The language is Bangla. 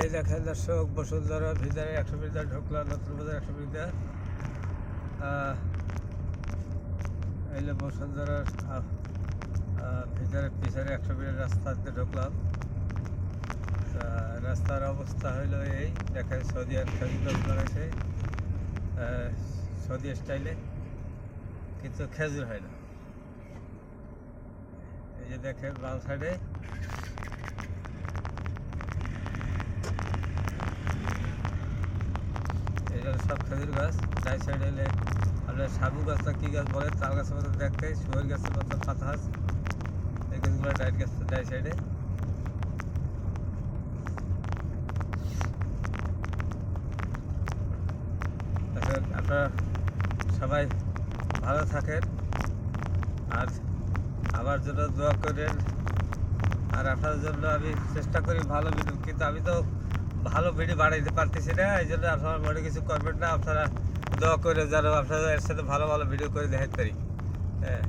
এই দেখেন দর্শক, বসুন্ধরা ভিতরে 100 মিটার ঢুকলাম, নতুন বাজার 100 মিটার। এই বসুন্ধরার ভিতরে পিছনে 100 মিটার রাস্তাতে ঢুকলাম। রাস্তার অবস্থা হইলো এই দেখেন, সৌদি খেজুর লাগাইছে সৌদি স্টাইলে, কিন্তু খেজুর হয় না। এই যে দেখেন বাম সাইডে সব খেজুর গাছ, ডাই সাইডে হলে আপনার সাবু গাছটা কী গাছ বলে, তাল গাছের মতো দেখতে, শুয়োর গাছের মতো পাতা গাছ, এই গাছগুলো ডাইট গাছ ডাই সাইডে। আপনারা সবাই ভালো থাকেন আর আমার জন্য দোয়া করেন। আর আপনাদের জন্য আমি চেষ্টা করি ভালো ভিডিও, কিন্তু আমি তো ভালো ভিডিও বানাইতে পারতেছি না, এই জন্য আপনারা মনে কিছু করবেন না। আপনারা দোয়া করে যেন আপনারা এর সাথে ভালো ভালো ভিডিও করে দেখাতে পারি। হ্যাঁ।